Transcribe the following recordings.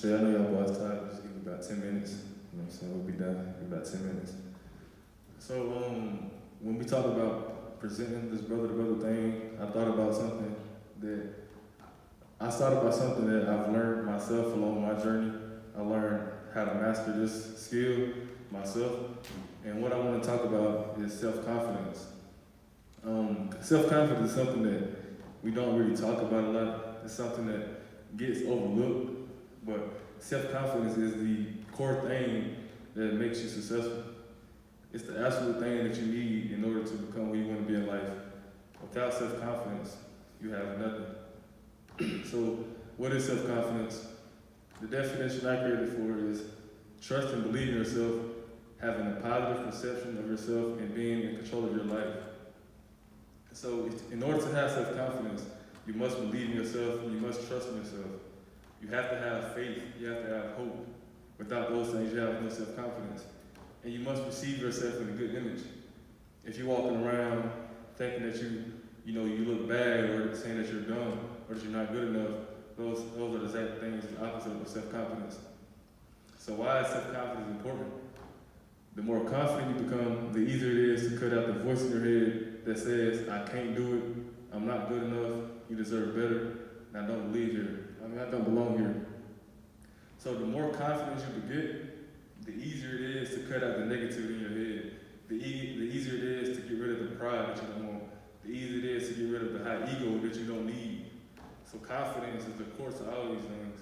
So I know y'all boys tired. Just give me about 10 minutes. You know what I'm saying? We'll be done in about 10 minutes. So when we talk about presenting this brother-to-brother thing, I thought about something that I've learned myself along my journey. I learned how to master this skill myself. And what I want to talk about is self-confidence. Self-confidence is something that we don't really talk about a lot. It's something that gets overlooked, but self-confidence is the core thing that makes you successful. It's the absolute thing that you need in order to become who you want to be in life. Without self-confidence, you have nothing. So, what is self-confidence? The definition I created for it is trust and believe in yourself, having a positive perception of yourself, and being in control of your life. So, in order to have self-confidence, you must believe in yourself, and you must trust in yourself. You have to have faith, you have to have hope. Without those things, you have no self-confidence. And you must receive yourself in a good image. If you're walking around thinking that you look bad, or saying that you're dumb, or that you're not good enough, those are the exact things, the opposite of self-confidence. So why is self-confidence important? The more confident you become, the easier it is to cut out the voice in your head that says, I can't do it, I'm not good enough, you deserve better, and I don't I don't belong here. So the more confidence you get, the easier it is to cut out the negativity in your head. The easier it is to get rid of the pride that you don't want. The easier it is to get rid of the high ego that you don't need. So confidence is the core to all these things.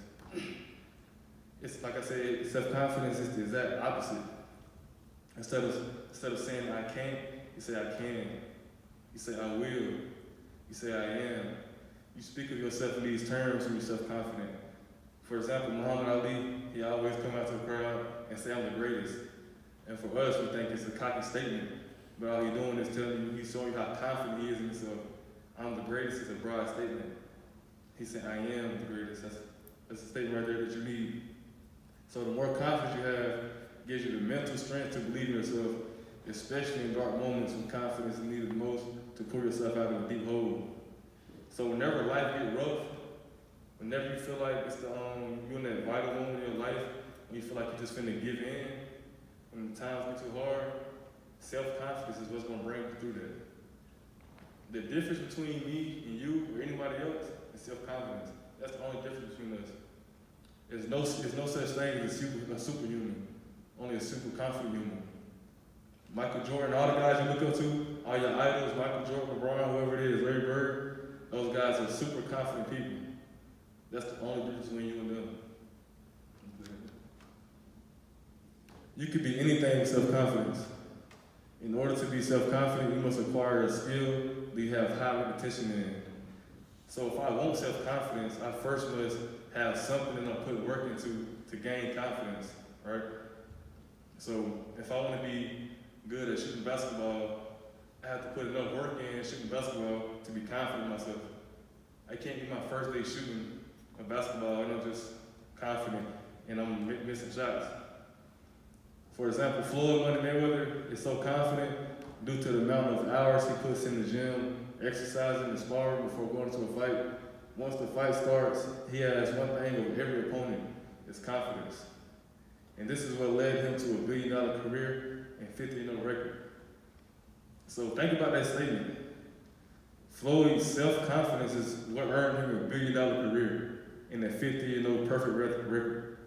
It's like I said, self-confidence is the exact opposite. Instead of saying I can't, you say I can. You say I will. You say I am. You speak of yourself in these terms when you're self-confident. For example, Muhammad Ali, he always come out to the crowd and say, I'm the greatest. And for us, we think it's a cocky statement, but all he's doing is he's showing you how confident he is in himself. I'm the greatest is a broad statement. He said, I am the greatest. That's a statement right there that you need. So the more confidence you have, gives you the mental strength to believe in yourself, especially in dark moments when confidence is needed the most to pull yourself out of a deep hole. So whenever life gets rough, whenever you feel like it's you're in that vital moment in your life, when you feel like you're just finna give in, when the times get too hard, self-confidence is what's gonna bring you through that. The difference between me and you or anybody else is self-confidence. That's the only difference between us. There's no such thing as a superhuman, only a super confident human. Michael Jordan, all the guys you look up to, all your idols, Michael Jordan, LeBron, whoever it is, Larry Bird, those guys are super confident people. That's the only difference between you and them. You could be anything with self-confidence. In order to be self-confident, you must acquire a skill that you have high repetition in. So if I want self-confidence, I first must have something that I'm putting work into to gain confidence, right? So if I want to be good at shooting basketball, I have to put enough work in shooting basketball to be confident in myself. I can't be my first day shooting a basketball and I'm just confident and I'm missing shots. For example, Floyd Money Mayweather is so confident due to the amount of hours he puts in the gym, exercising and sparring before going to a fight. Once the fight starts, he has one thing with every opponent, is confidence. And this is what led him to $1 billion career and 50-0 record. So think about that statement. Floyd's self-confidence is what earned him $1 billion career and a 50-0 perfect record.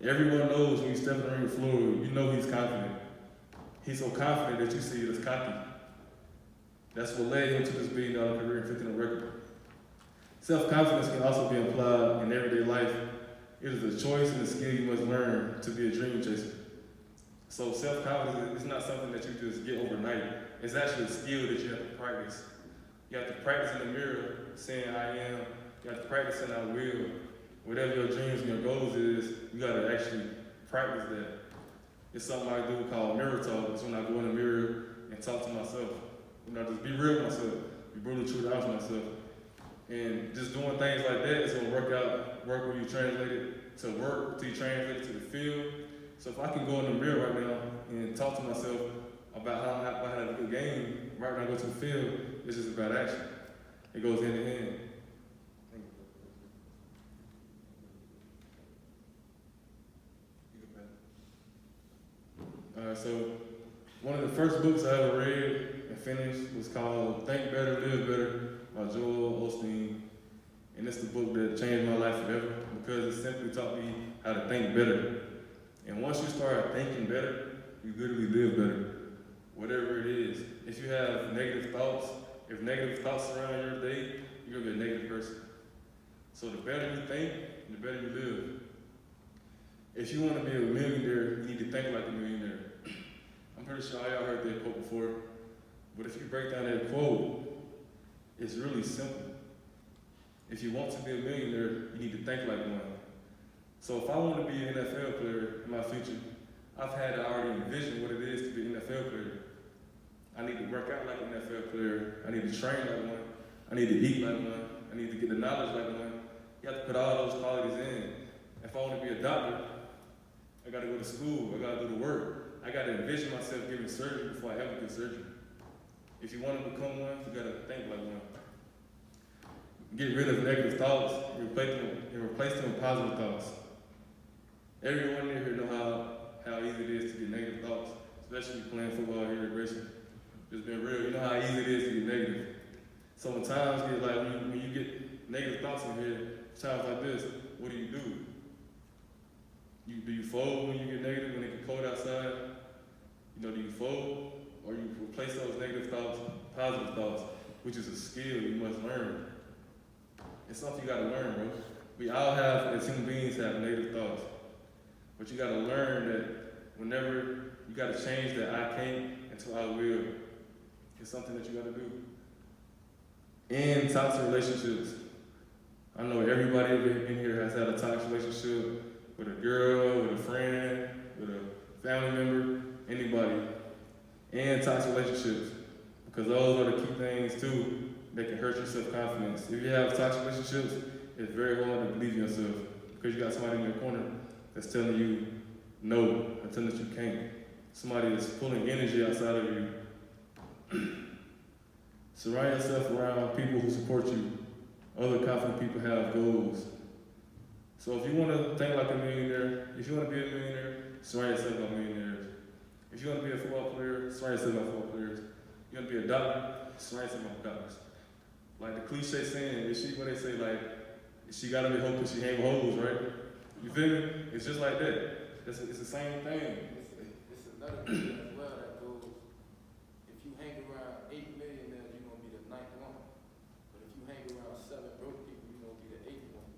Everyone knows when you step in the ring with Floyd, you know he's confident. He's so confident that you see it as cocky. That's what led him to this $1 billion career and 50-0 record. Self-confidence can also be applied in everyday life. It is a choice and a skill you must learn to be a dream chaser. So self-confidence is not something that you just get overnight. It's actually a skill that you have to practice. You have to practice in the mirror saying I am. You have to practice saying I will. Whatever your dreams and your goals is, you got to actually practice that. It's something I do called mirror talk. It's when I go in the mirror and talk to myself. Just be real with myself. Be brutally true to myself. And just doing things like that is going to work when you translate it to work, until you translate it to the field. So if I can go in the mirror right now and talk to myself about how I had a good game, right when I go to the field, it's just about action. It goes hand in hand. So one of the first books I ever read and finished was called Think Better, Live Better by Joel Osteen. And it's the book that changed my life forever because it simply taught me how to think better. And once you start thinking better, you literally live better, whatever it is. If you have negative thoughts, if negative thoughts surround your day, you're gonna be a negative person. So the better you think, the better you live. If you want to be a millionaire, you need to think like a millionaire. I'm pretty sure all y'all heard that quote before, but if you break down that quote, it's really simple. If you want to be a millionaire, you need to think like one. So if I want to be an NFL player in my future, I've had to already envision what it is to be an NFL player. I need to work out like an NFL player. I need to train like one. I need to eat like one. I need to get the knowledge like one. You have to put all those qualities in. If I want to be a doctor, I got to go to school. I got to do the work. I got to envision myself giving surgery before I ever get surgery. If you want to become one, you got to think like one. Get rid of negative thoughts and replace them with positive thoughts. Everyone in here know how easy it is to get negative thoughts, especially playing football here at Graceland. Just being real, you know how easy it is to get negative. So when times get like, when you get negative thoughts in here, times like this, what do? Do you fold when you get negative, when it get cold outside? Do you fold? Or you replace those negative thoughts with positive thoughts, which is a skill you must learn. It's something you gotta learn, bro. We all have, as human beings, have negative thoughts. But you gotta learn that whenever you gotta change that I can't into I will. It's something that you gotta do. And toxic relationships. I know everybody in here has had a toxic relationship with a girl, with a friend, with a family member, anybody. And toxic relationships. Because those are the key things too that can hurt your self-confidence. If you have toxic relationships, it's very hard to believe in yourself because you got somebody in your corner that's telling you no, or telling that you can't. Somebody that's pulling energy outside of you. Surround yourself around people who support you. Other confident people have goals. So if you want to think like a millionaire, if you want to be a millionaire, surround yourself by millionaires. If you want to be a football player, surround yourself by football players. If you want to be a doctor, surround yourself by doctors. Like the cliche saying, what they say, like, she gotta be hope because she hang holes, right? You feel me? It's just like that. It's the same thing. It's another thing as well that goes, if you hang around 8 millionaires, you're gonna be the 9th one. But if you hang around 7 broke people, you're gonna be the 8th one.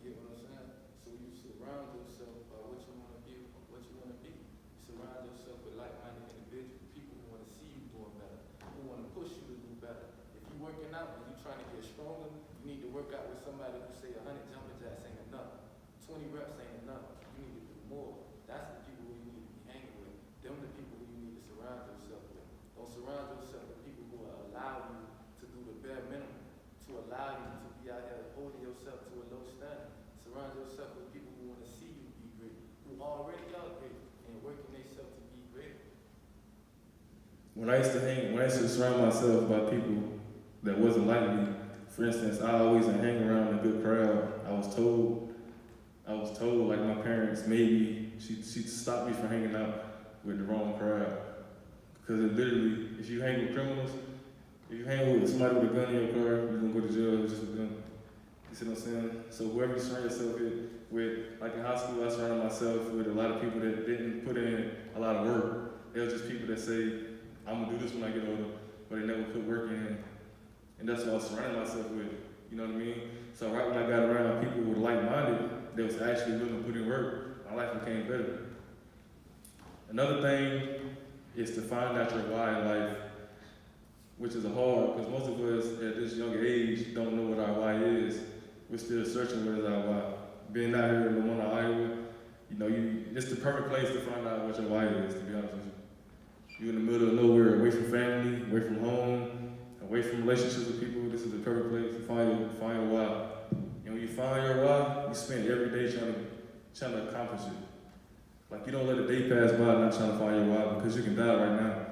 You get what I'm saying? So you surround yourself by what you wanna be, what you wanna be. You surround yourself with like-minded individuals, people who wanna see you doing better, who wanna push you to do better. If you're working out and you're trying to get stronger, you need to work out with somebody who say 100 jumping jacks ain't enough. 20 reps ain't enough. You need to do more. That's the people who you need to be hanging with. Them the people who you need to surround yourself with. Don't surround yourself with people who will allow you to do the bare minimum, to allow you to be out there holding yourself to a low standard. Surround yourself with people who want to see you be great, who already are great and working themselves to be great. When I used to surround myself by people that wasn't like me, for instance, I always hang around a good crowd. I was told, like my parents made me, she stopped me from hanging out with the wrong crowd. Because it literally, if you hang with criminals, if you hang with somebody with a gun in your car, you're gonna go to jail just with them. You see what I'm saying? So whoever you surround yourself with, like in high school, I surrounded myself with a lot of people that didn't put in a lot of work. They were just people that say, I'm gonna do this when I get older, but they never put work in. And that's what I was surrounding myself with, you know what I mean? So right when I got around people who were like-minded, that was actually willing to put in work, my life became better. Another thing is to find out your why in life, which is hard, because most of us at this younger age don't know what our why is. We're still searching what is our why. Being out here in Lamona, Iowa, it's the perfect place to find out what your why is, to be honest with you. You're in the middle of nowhere, away from family, away from home, away from relationships with people. This is the perfect place to find your why. And when you find your why, you spend every day trying to accomplish it. Like you don't let a day pass by not trying to find your why because you can die right now.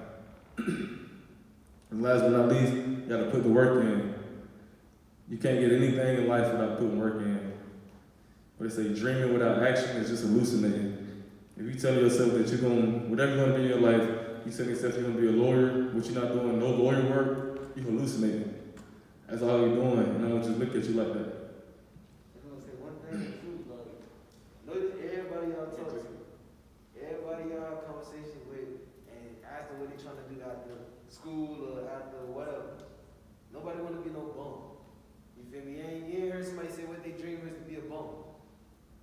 And last but not least, you gotta put the work in. You can't get anything in life without putting work in. But they say dreaming without action is just hallucinating. If you tell yourself that you're going, whatever you're going to be in your life, you tell yourself you're going to be a lawyer, but you're not doing no lawyer work, you're hallucinating. That's all you're doing, and I'm going to just look at you like that. I'm gonna say one thing is true, like, notice everybody y'all talk to, everybody y'all conversation with, and ask them what they trying to do after school or after whatever. Nobody wanna be no bum. You feel me? You ain't heard somebody say what they dream is to be a bum.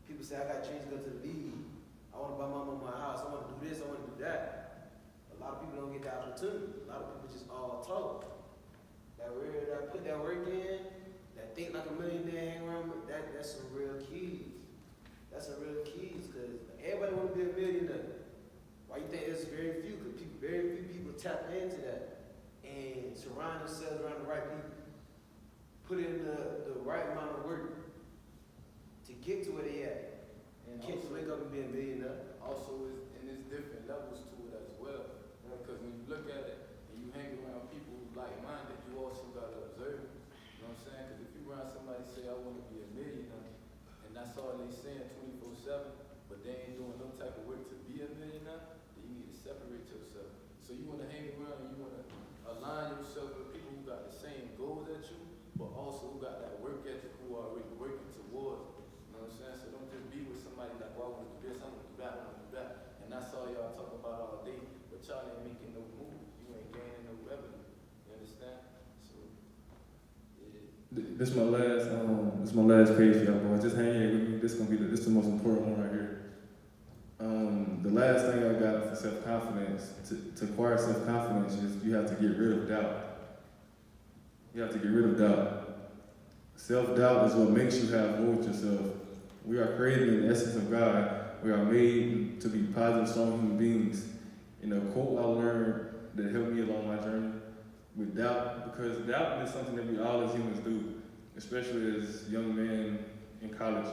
People say, I got dreams to go to the league. I wanna buy my mama a house. I wanna do this, I wanna do that. A lot of people don't get the opportunity. A lot of people just all talk. That put that work in, that think like a millionaire, hang around, that's some real keys. That's some real keys, because everybody want to be a millionaire. Why you think there's very few? Because very few people tap into that and surround themselves around the right people. Put in the right amount of work to get to where they at. And Can't also, wake up and be a millionaire. also there's different levels to it as well. Because when you look at it and you hang around people who like-minded, you also got to observe. You know what I'm saying? Because if you around somebody say, I want to be a millionaire, and that's all they saying 24/7, but they ain't doing no type of work to be a millionaire, then you need to separate yourself. So you want to hang around and you want to align yourself with people who got the same goals as you, but also who got that work ethic, who are already working towards. You know what I'm saying? So don't just be with somebody like, well, I want to do this, I want to do that, I want to do that. And that's all y'all talk about all day, but y'all ain't making no moves. You ain't gaining no revenue. You understand? So, yeah. This is my last page for y'all boys. Just hang here with me. This is the most important one right here. The last thing I got for self-confidence, to acquire self-confidence, is you have to get rid of doubt. You have to get rid of doubt. Self-doubt is what makes you have war with yourself. We are created in the essence of God. We are made to be positive, strong human beings. And a quote I learned that helped me along my journey with doubt, because doubt is something that we all as humans do, especially as young men in college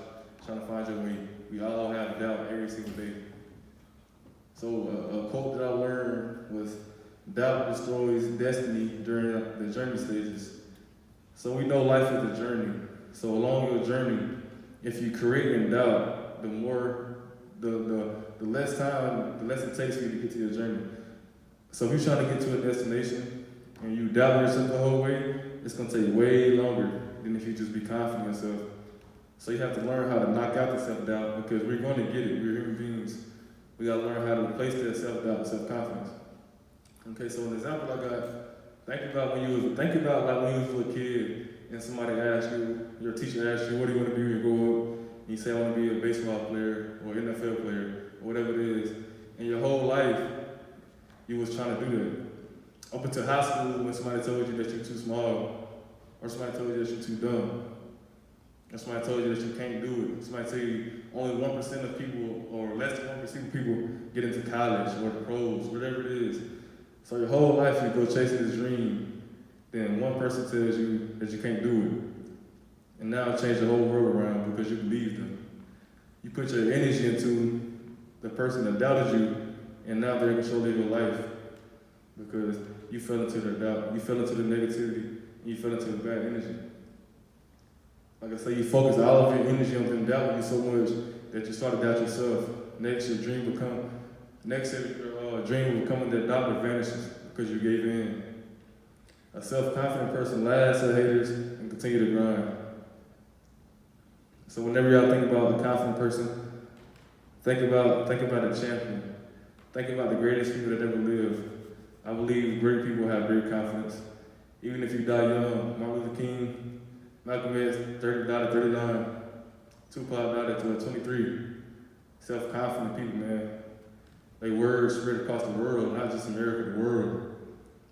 trying to find your way. We all have doubt every single day. So a quote that I learned was, doubt destroys destiny during the journey stages. So we know life is a journey. So along your journey, if you create in doubt, the less time, the less it takes for you to get to your journey. So if you're trying to get to a destination and you doubt yourself the whole way, it's gonna take way longer than if you just be confident in yourself. So you have to learn how to knock out the self-doubt, because we're gonna get it, we're human beings. We gotta learn how to replace that self-doubt with self-confidence. Okay, so an example I got, think about like when you was a little kid and somebody asked you, your teacher asked you, what do you want to be when you grow up? And you say, I want to be a baseball player or NFL player or whatever it is. And your whole life, you was trying to do that. Up until high school, when somebody told you that you're too small, or somebody told you that you're too dumb, or somebody told you that you can't do it. Somebody tell you only 1% of people, or less than 1% of people get into college or the pros, whatever it is. So your whole life you go chasing this dream, then one person tells you that you can't do it. And now it changed the whole world around because you believed them. You put your energy into the person that doubted you, and now they're in control of your life because you fell into their doubt, you fell into the negativity, and you fell into the bad energy. Like I say, you focus all of your energy on them doubting you so much that you start to doubt yourself. Next, your dream will come when that doubt vanishes because you gave in. A self-confident person laughs at haters and continue to grind. So whenever y'all think about a confident person, think about a champion. Think about the greatest people that ever lived. I believe great people have great confidence. Even if you die young, Martin Luther King, Malcolm X died at 39. Tupac died at 23. Self-confident people, man. They words spread across the world, not just America, the world.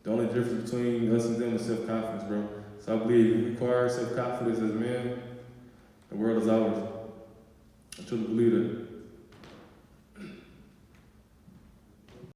The only difference between us and them is self-confidence, bro. So I believe if we acquire self-confidence as men, the world is ours. I truly believe that.